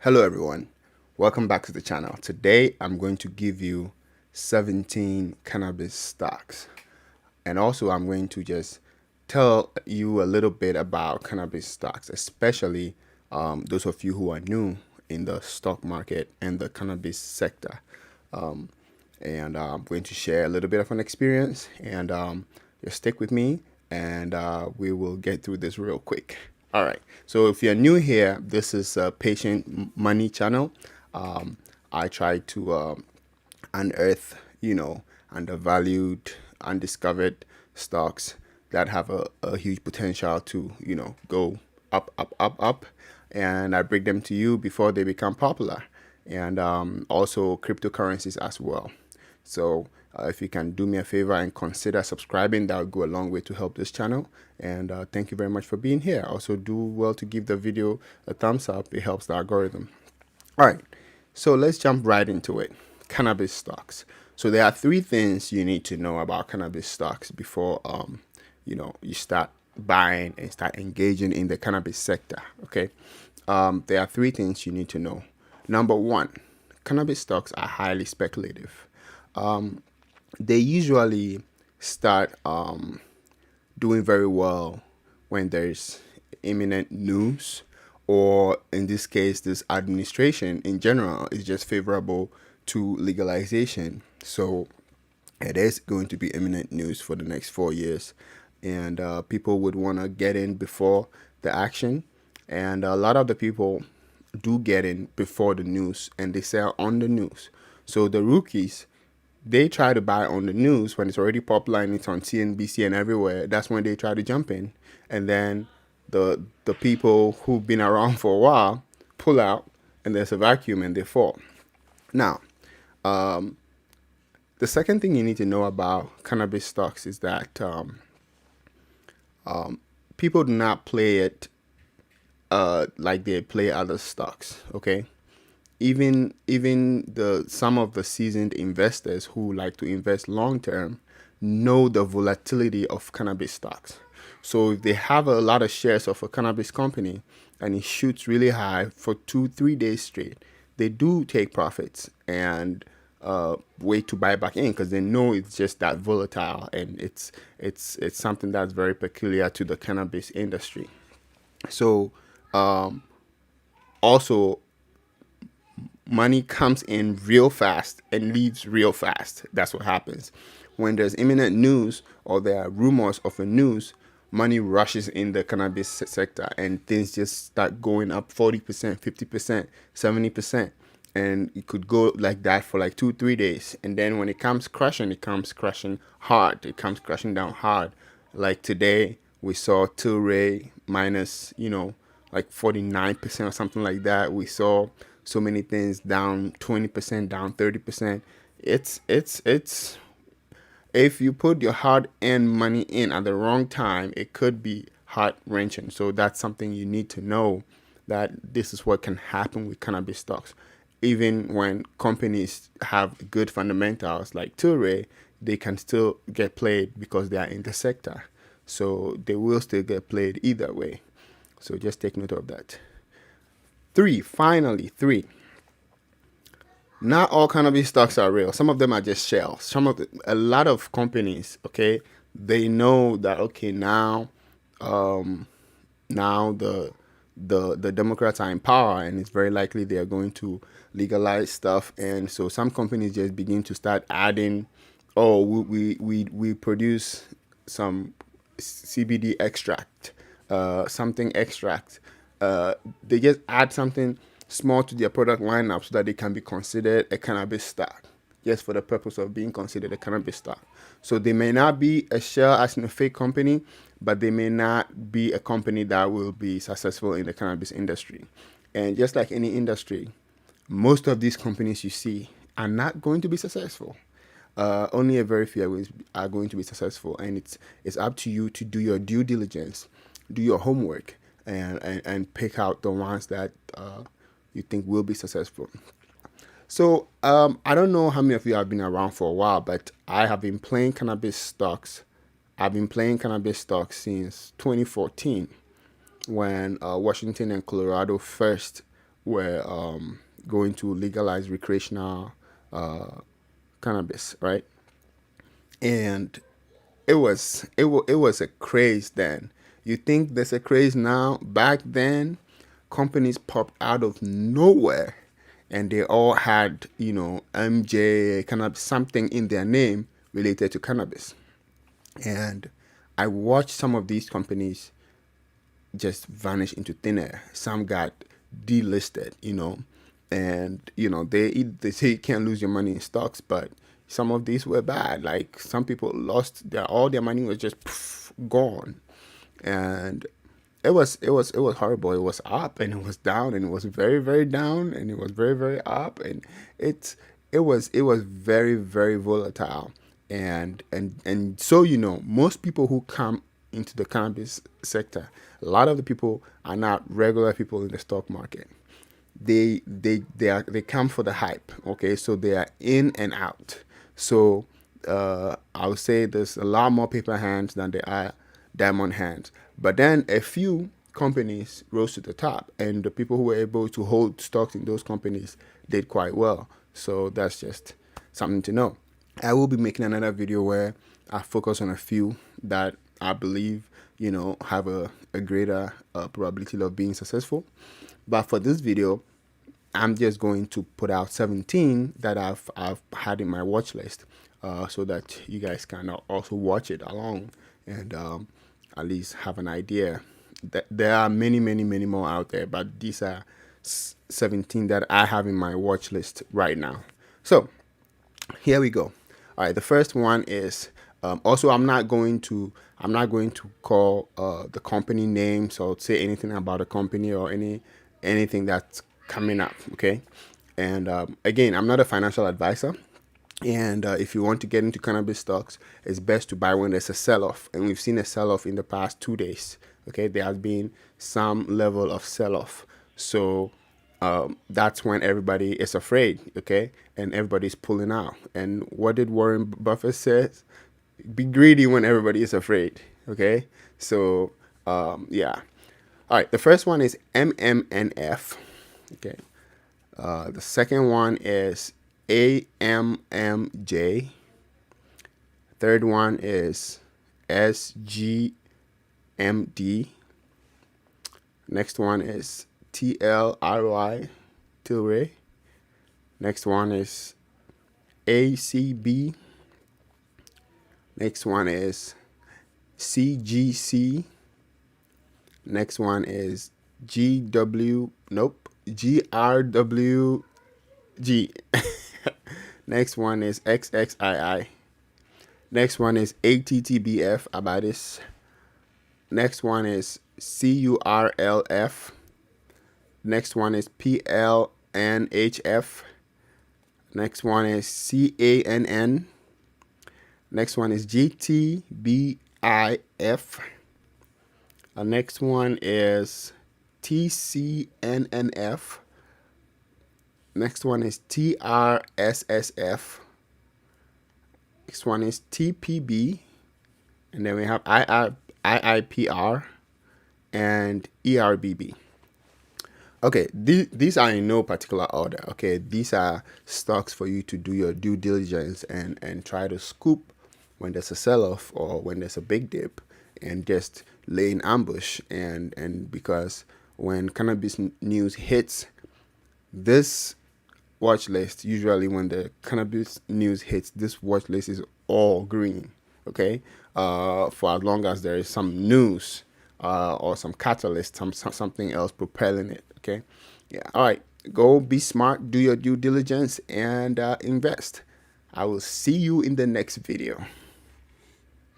Hello everyone, welcome back to the channel. Today I'm going to give you 17 cannabis stocks, and also I'm going to just tell you a little bit about cannabis stocks, especially those of you who are new in the stock market and the cannabis sector. I'm going to share a little bit of an experience, and just stick with me, and we will get through this real quick. All right. So if you're new here, this is a patient money channel. I try to unearth, undervalued, undiscovered stocks that have a huge potential to, go up, up, up, up. And I bring them to you before they become popular. And also cryptocurrencies as well. So if you can do me a favor and consider subscribing, that would go a long way to help this channel. And thank you very much for being here. Also, do well to give the video a thumbs up. It helps the algorithm. All right, so let's jump right into it. Cannabis stocks. So there are three things you need to know about cannabis stocks before you start buying and start engaging in the cannabis sector. Okay, there are three things you need to know. Number one, cannabis stocks are highly speculative. They usually start doing very well when there's imminent news, or in this case, this administration in general is just favorable to legalization. So it is going to be imminent news for the next 4 years, and people would want to get in before the action. And a lot of the people do get in before the news, and they sell on the news. So the rookies, they try to buy on the news when it's already popular and it's on CNBC and everywhere. That's when they try to jump in, and then the people who've been around for a while pull out, and there's a vacuum and they fall. Now, the second thing you need to know about cannabis stocks is that people do not play it like they play other stocks. Okay, even some of the seasoned investors who like to invest long term know the volatility of cannabis stocks. So if they have a lot of shares of a cannabis company and it shoots really high for 2-3 days straight, they do take profits and wait to buy back in, because they know it's just that volatile, and it's something that's very peculiar to the cannabis industry. So also, money comes in real fast and leaves real fast. That's what happens. When there's imminent news or there are rumors of a news, money rushes in the cannabis sector, and things just start going up 40%, 50%, 70%. And it could go like that for like 2-3 days. And then when it comes crashing hard. It comes crashing down hard. Like today, we saw Tilray minus, like 49% or something like that. We saw so many things down 20%, down 30%. It's if you put your hard-earned money in at the wrong time, it could be heart-wrenching. So that's something you need to know, that this is what can happen with cannabis stocks. Even when companies have good fundamentals like Tilray, they can still get played because they are in the sector. So they will still get played either way. So just take note of that. Finally, three. Not all cannabis stocks are real. Some of them are just shells. A lot of companies, okay, they know that, okay, now the Democrats are in power, and it's very likely they are going to legalize stuff. And so some companies just begin to start adding, oh, we produce some CBD extract, something extract. They just add something small to their product lineup so that they can be considered a cannabis stock, just for the purpose of being considered a cannabis stock. So they may not be a shell as in a fake company, but they may not be a company that will be successful in the cannabis industry. And just like any industry, most of these companies you see are not going to be successful. Only a very few are going to be successful, and it's up to you to do your due diligence, do your homework, and pick out the ones that you think will be successful. So I don't know how many of you have been around for a while, but I have been playing cannabis stocks. I've been playing cannabis stocks since 2014, when Washington and Colorado first were going to legalize recreational cannabis, right? And it was a craze then. You think there's a craze now? Back then, companies popped out of nowhere, and they all had MJ cannabis, something in their name related to cannabis. And I watched some of these companies just vanish into thin air. Some got delisted, and they say you can't lose your money in stocks, but some of these were bad. Like some people lost all their money was just gone, and it was horrible. It was up and it was down and it was very very down and it was very very up, and it was very very volatile. And so most people who come into the cannabis sector, a lot of the people are not regular people in the stock market. They come for the hype. Okay, so they are in and out. So I would say there's a lot more paper hands than there are diamond hands. But then a few companies rose to the top, and the people who were able to hold stocks in those companies did quite well. So that's just something to know. I will be making another video where I focus on a few that I believe have a greater probability of being successful. But for this video, I'm just going to put out 17 that I've had in my watch list, so that you guys can also watch it along and at least have an idea. There are many, many, many more out there, but these are 17 that I have in my watch list right now. So here we go. All right, the first one is also I'm not going to call the company names or say anything about a company or anything that's coming up. Okay, and again, I'm not a financial advisor. And if you want to get into cannabis stocks, it's best to buy when there's a sell-off. And we've seen a sell-off in the past 2 days. Okay, there has been some level of sell-off. So that's when everybody is afraid. Okay, and everybody's pulling out. And what did Warren Buffett say? Be greedy when everybody is afraid. Okay, so yeah. All right, the first one is MMNF. Okay, the second one is AMMJ. Third one is SGMD. Next one is TLRY, Tilray. Next one is ACB. Next one is CGC. Next one is GRWG. Next one is XXII. Next one is ATTBF, Abadis. Next one is CURLF. Next one is PLNHF. Next one is CANN. Next one is GTBIF. Next one is TCNNF. Next one is TRSSF. Next one is TPB. And then we have IIPR and ERBB. Okay, these are in no particular order. Okay, these are stocks for you to do your due diligence and try to scoop when there's a sell-off or when there's a big dip, and just lay in ambush. And because when cannabis news hits, this watch list, usually when the cannabis news hits, this watch list is all green. Okay, for as long as there is some news or some catalyst, something else propelling it. Okay, yeah. All right, go be smart, do your due diligence, and invest. I will see you in the next video.